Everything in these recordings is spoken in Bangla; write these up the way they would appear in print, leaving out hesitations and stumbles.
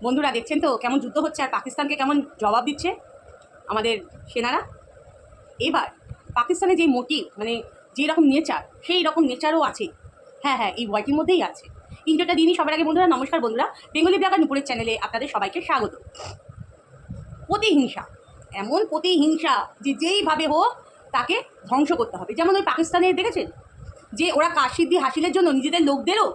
বন্ধুরা দেখছেন তো কেমন যুদ্ধ হচ্ছে আর পাকিস্তানকে কেমন জবাব দিচ্ছে আমাদের সেনারা। এবার পাকিস্তানে যে মোটিভ মানে যেই রকম নেচার সেই রকম নেচারও আছে। হ্যাঁ হ্যাঁ, এই ভয়টির মধ্যেই আছে। ইন্টারটা দিনই সবার আগে বন্ধুরা নমস্কার বন্ধুরা, বেঙ্গলি ব্লগার নুপুরের চ্যানেলে আপনাদের সবাইকে স্বাগত। প্রতিহিংসা, এমন প্রতিহিংসা যে যেইভাবে হোক তাকে ধ্বংস করতে হবে। যেমন ওই পাকিস্তানে দেখেছেন যে ওরা কাশিদ্দি হাসিলের জন্য নিজেদের লোকদেরও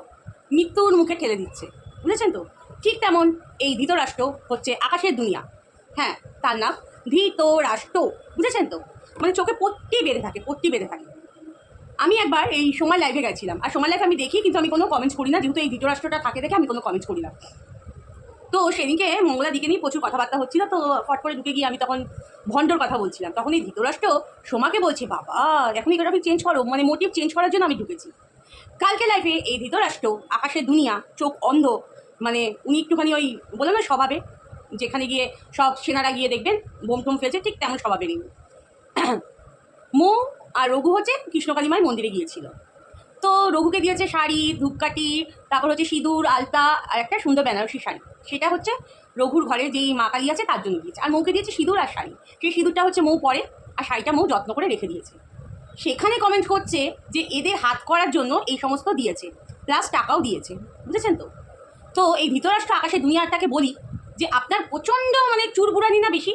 মৃত্যুর মুখে ঠেলে দিচ্ছে, বুঝেছেন তো? ঠিক তেমন এই ধৃতরাষ্ট্র হচ্ছে আকাশের দুনিয়া। হ্যাঁ, তার নাম ধৃতরাষ্ট্র, বুঝেছেন তো? মানে চোখে পট্টি বেঁধে থাকে, পট্টি বেঁধে থাকে। আমি একবার এই সময় লাইভে গেছিলাম, আর সময় লাইভ আমি দেখি কিন্তু আমি কোনো কমেন্টস করি না, যেহেতু এই ধৃতরাষ্ট্রটা থাকে দেখে আমি কোনো কমেন্টস করি না। তো সেদিনকে মঙ্গলা দিকে নিয়ে প্রচুর কথাবার্তা হচ্ছিল, তো ফট করে ঢুকে গিয়ে আমি তখন ভণ্ডর কথা বলছিলাম। তখন এই ধৃতরাষ্ট্র সোমাকে বলছে, বাবা এখন এই গ্রাফিক চেঞ্জ করো, মানে মোটিভ চেঞ্জ করার জন্য আমি ঢুকেছি। কালকে লাইফে এই ধৃতরাষ্ট্র আকাশের দুনিয়া, চোখ অন্ধ, মানে উনি একটুখানি ওই বলে না স্বভাবে, যেখানে গিয়ে সব সেনারা গিয়ে দেখবেন বোম টোম ফেলছে, ঠিক তেমন স্বভাবেরই মৌ আর রঘু হচ্ছে কৃষ্ণকালী মায়ের মন্দিরে গিয়েছিল। তো রঘুকে দিয়েছে শাড়ি, ধূপকাঠি, তারপর হচ্ছে সিঁদুর, আলতা আর একটা সুন্দর বেনারসি শাড়ি। সেটা হচ্ছে রঘুর ঘরে যেই মা কালী আছে তার জন্য দিয়েছে। আর মৌকে দিয়েছে সিঁদুর আর শাড়ি। সেই সিঁদুরটা হচ্ছে মৌ পরে, আর শাড়িটা মৌ যত্ন করে রেখে দিয়েছে। সেখানে কমেন্ট করছে যে এদের হাত করার জন্য এই সমস্ত দিয়েছে, প্লাস টাকাও দিয়েছে, বুঝেছেন তো? তো এই ধৃতরাষ্ট্র আকাশের দুনিয়াটাকে বলি যে আপনার প্রচণ্ড মানে চুরবুড়ানি না বেশি,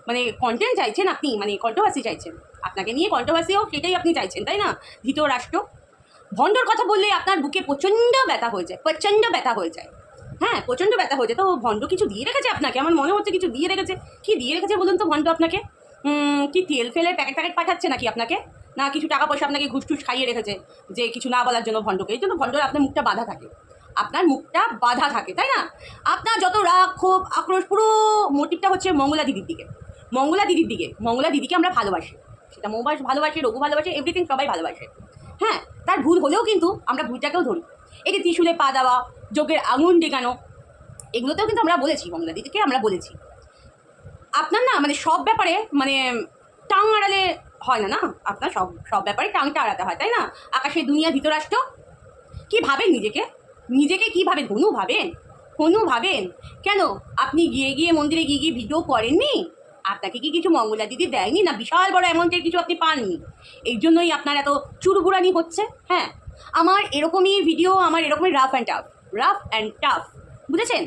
মানে কন্টেন্ট চাইছেন আপনি, মানে কন্ট্রোভার্সি চাইছেন, আপনাকে নিয়ে কন্ট্রোভার্সি হোক সেটাই আপনি চাইছেন, তাই না? ধৃতরাষ্ট্র ভণ্ডর কথা বললে আপনার বুকে প্রচণ্ড ব্যথা হয়ে যায়, প্রচণ্ড ব্যথা হয়ে যায়। হ্যাঁ, প্রচণ্ড ব্যথা হয়ে যায়। তো ভণ্ড কিছু দিয়ে রেখেছে আপনাকে, আমার মনে হচ্ছে কিছু দিয়ে রেখেছে। কি দিয়ে রেখেছে বলুন তো ভণ্ড আপনাকে? কি তেল ফেলের প্যাকেট প্যাকেট পাঠাচ্ছে নাকি আপনাকে? না কিছু টাকা পয়সা আপনাকে ঘুষ টুস খাইয়ে রেখেছে যে কিছু না বলার জন্য ভণ্ডকে? এই জন্য ভণ্ডর আপনার মুখটা বাধা থাকে, আপনার মুখটা বাধা থাকে, তাই না? আপনার যত রাগ ক্ষোভ আক্রোশ পুরো মোটিভটা হচ্ছে মঙ্গলা দিদির দিকে, মঙ্গলা দিদির দিকে। মঙ্গলা দিদিকে আমরা ভালোবাসি, সেটা মৌবাস ভালোবাসে, রঘু ভালোবাসে, এভরিথিং সবাই ভালোবাসে। হ্যাঁ, তার ভুল হলেও কিন্তু আমরা ভুলটাকেও ধরি। এই যে ত্রিশূলে পা দেওয়া, যজ্ঞের আঙুন ডেকানো, এগুলোতেও কিন্তু আমরা বলেছি, মঙ্গলা দিদিকে আমরা বলেছি। আপনার না মানে সব ব্যাপারে মানে টাং আড়ালে হয় না, না আপনার সব সব ব্যাপারে টাংটা আড়াতে হয়, তাই না? আকাশের দুনিয়া ধৃতরাষ্ট্র কি ভাবেন নিজেকে? নিজেকে কি ভাবেন? হনু ভাবেন? হনু ভাবেন? কেন আপনি গিয়ে গিয়ে মন্দিরে গিয়ে গিয়ে ভিডিও করেননি? আপনাকে কি কিছু মঙ্গলা দিদি দেয়নি? না বিশাল বড় অ্যামাউন্টের কিছু আপনি পাননি? এই জন্যই আপনার এত চুরবুড়ানি হচ্ছে। হ্যাঁ, আমার এরকমই ভিডিও, আমার এরকমই rough and tough, rough and tough, বুঝেছেন?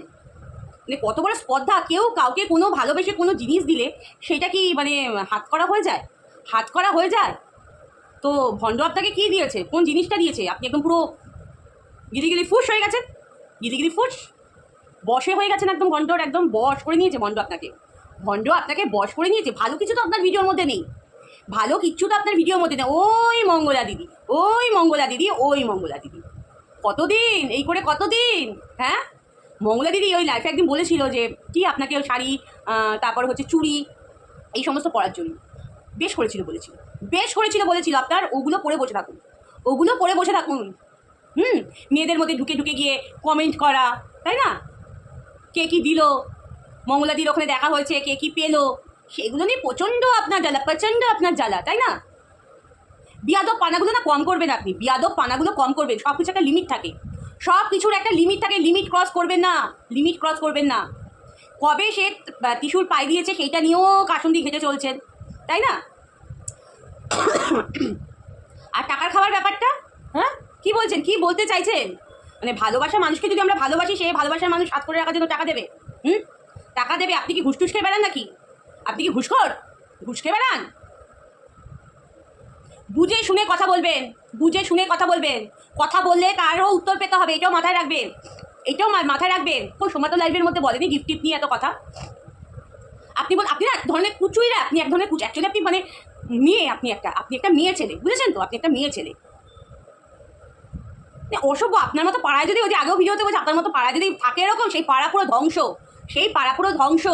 মানে কত বড় স্পর্ধা! কেউ কাউকে কোনো ভালোবেসে কোনো জিনিস দিলে সেটা কি মানে হাত করা হয়ে যায়? হাত করা হয়ে যায়? তো ভণ্ড আপনাকে কী দিয়েছে? কোন জিনিসটা দিয়েছে? আপনি একদম পুরো গিলি ফুস হয়ে গেছেন, গিলি ফুস বশে হয়ে গেছেন, একদম ভণ্ডর একদম বশ করে নিয়েছে ভণ্ড আপনাকে। ভণ্ড আপনাকে বশ করে নিয়েছে। ভালো কিছু তো আপনার ভিডিওর মধ্যে নেই, ভালো কিচ্ছু তো আপনার ভিডিওর মধ্যে নেই। ওই মঙ্গলা দিদি, ওই মঙ্গলা দিদি, ওই মঙ্গলা দিদি, কতদিন এই করে কতদিন? হ্যাঁ, মঙ্গলা দিদি ওই লাইফে একদিন বলেছিল যে কি আপনাকে ওই শাড়ি, তারপর হচ্ছে চুড়ি, এই সমস্ত পরার জন্য বেশ করেছিল বলেছিল, বেশ করেছিল বলেছিল। আপনার ওগুলো পরে বসে থাকুন, ওগুলো পরে বসে থাকুন। মেয়েদের মধ্যে ঢুকে ঢুকে গিয়ে কমেন্ট করা, তাই না? কে কী দিল, মঙ্গলাদির ওখানে দেখা হয়েছে, কে কী পেলো, সেগুলো নিয়ে প্রচণ্ড আপনার জ্বালা, প্রচণ্ড আপনার জ্বালা, তাই না? বিয়াদব পানাগুলো না কম করবেন আপনি, বিয়াদব পানাগুলো কম করবেন। সব কিছু একটা লিমিট থাকে, সব কিছুর একটা লিমিট থাকে, লিমিট ক্রস করবেন না, লিমিট ক্রস করবেন না। কবে সে ত্রিশূল পাই দিয়েছে সেইটা নিয়েও কাসুন্দি ঘেটে চলছেন, তাই না? আর টাকার খাওয়ার ব্যাপারটা, হ্যাঁ কি বলছেন, কি বলতে চাইছেন? মানে ভালোবাসা মানুষকে যদি আমরা ভালোবাসি, সে ভালোবাসার মানুষ হাত করে রাখার জন্য টাকা দেবে? টাকা দেবে? আপনি কি ঘুষ টুস খেয়ে বেড়ান নাকি? আপনি কি ঘুষখোর? ঘুষ খেয়ে বেড়ান? বুঝে শুনে কথা বলবেন, বুঝে শুনে কথা বলবেন। কথা বললে তারও উত্তর পেতে হবে, এটাও মাথায় রাখবেন, এটাও মাথায় রাখবেন। কোন সোমাতো লাইভের মধ্যে বলেনি গিফট টিপ নিয়ে এত কথা। আপনি আপনি না এক ধরনের কুচুইরা, আপনি এক ধরনের কুচু। অ্যাকচুয়ালি আপনি মানে মেয়ে, আপনি একটা মেয়ে ছেলে, বুঝেছেন তো? আপনি একটা মেয়ে ছেলে। অসভ্য। আপনার মতো পাড়ায় যদি, ওই যে আগেও ভিডিওতে বলছে, আপনার মতো পাড়ায় যদি থাকে এরকম, সেই পাড়া পুরো ধ্বংস, সেই পাড়া পুরো ধ্বংস।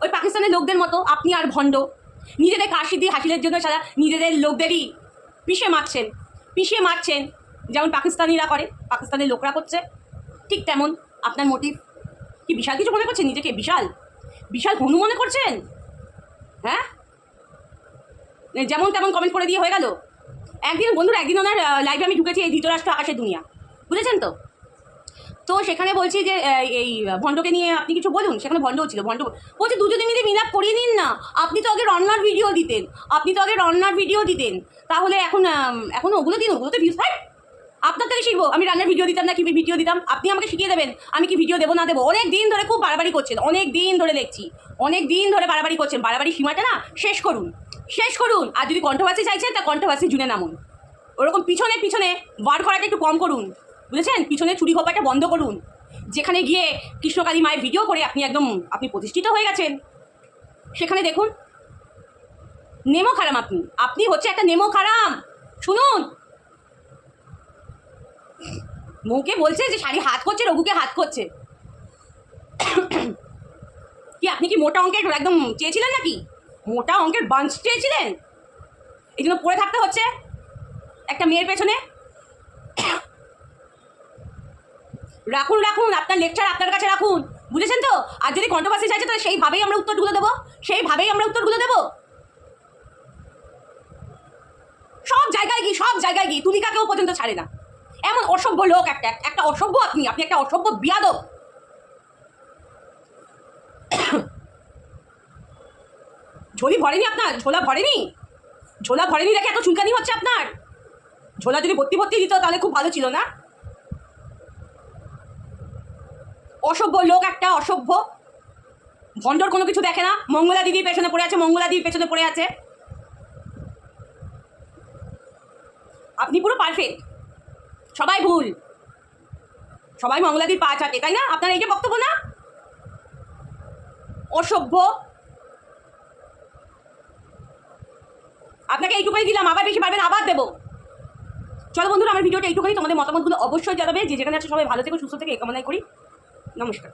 ওই পাকিস্তানের লোকদের মতো আপনি আর ভণ্ড, নিজেদের কাশিদি হাসিলের জন্য সারা নিজেদের লোকদেরই পিষে মারছেন, পিষিয়ে মারছেন, যেমন পাকিস্তানিরা করে, পাকিস্তানের লোকরা করছে। ঠিক তেমন আপনার মোটিভ কি বিশাল কিছু মনে করছেন নিজেকে? বিশাল বিশাল হনু মনে করছেন? হ্যাঁ, যেমন তেমন কমেন্ট করে দিয়ে হয়ে গেল। একদিন বন্ধুরা, একদিন ওনার লাইভে আমি ঢুকেছি, এই ধৃতরাষ্ট্র আকাশের দুনিয়া, বুঝেছেন তো? তো সেখানে বলছি যে এই ভণ্ডকে নিয়ে আপনি কিছু বলুন, সেখানে ভণ্ডও ছিল, ভণ্ড বলছে দুজনে মিলে মিলাপ করিয়ে নিন না, আপনি তো আগে রান্নার ভিডিও দিতেন, তাহলে এখন ওগুলো দিন, ওগুলোতে ভিউজ হয়। আপনার থেকে শিখবো, আমি রান্নার ভিডিও দিতাম না কি ভিডিও দিতাম, আপনি আমাকে শিখিয়ে দেবেন আমি কি ভিডিও দেবো না দেবো। অনেক দিন ধরে খুব বাড়াবাড়ি করছেন, অনেক দিন ধরে দেখছি, অনেক দিন ধরে বাড়াবাড়ি করছেন, বাড়াবাড়ি সীমাটা না শেষ করুন। আর যদি কন্ট্রোভার্সি চাইছেন তা কন্ট্রোভার্সি জুনে নামুন, ওরকম পিছনে বার করাটা একটু কম করুন, বুঝেছেন? পিছনে চুরি খোপাটা বন্ধ করুন। যেখানে গিয়ে কৃষ্ণকালী মায়ের ভিডিও করে আপনি প্রতিষ্ঠিত হয়ে গেছেন, সেখানে দেখুন নেমো খারাম, আপনি হচ্ছে একটা নেমো খারাম। শুনুন, মুখে বলছে যে শাড়ি হাত করছে, রঘুকে হাত করছে, কি আপনি কি মোটা অঙ্কের একদম চেয়েছিলেন নাকি? মোটা অঙ্কের বাঞ্চ চেয়েছিলেন, এই জন্য পড়ে থাকতে হচ্ছে একটা মেয়ের পেছনে। রাখুন আপনার লেকচার আপনার কাছে রাখুন, বুঝেছেন তো? আর যদি কন্ট্রোভার্সি চাইছে তাহলে সেইভাবেই আমরা উত্তরগুলো দেবো, সব জায়গায় গিয়ে তুলিকাকেও পর্যন্ত ছাড়ে না, এমন অসভ্য লোক একটা অসভ্য, আপনি একটা অসভ্য বিয়াদব। ঝোলা ভরেনি দেখে এত চুলকানি হচ্ছে আপনার। ঝোলা যদি ভর্তি দিত তাহলে খুব ভালো ছিল না? অসভ্য লোক একটা, অসভ্য। ভণ্ডর কোনো কিছু দেখে না, মঙ্গলা দিদির পেছনে পড়ে আছে। আপনি পুরো পারফেক্ট, সবাই ভুল, সবাই মঙ্গলাদির পা চাটে, তাই না? আপনার এইটা বক্তব্য না? অসভ্য। আপনাকে এইটুকুই দিলাম, আবার বেশি পারবেন আবার দেবো। চলো বন্ধুরা, আমার ভিডিওটা এইটুকুই। তোমাদের মতামতগুলো অবশ্যই জানাবে। যে যেখানে আছে সবাই ভালো থেকো, সুস্থ থেকে এই কামনাই করি। নমস্কার।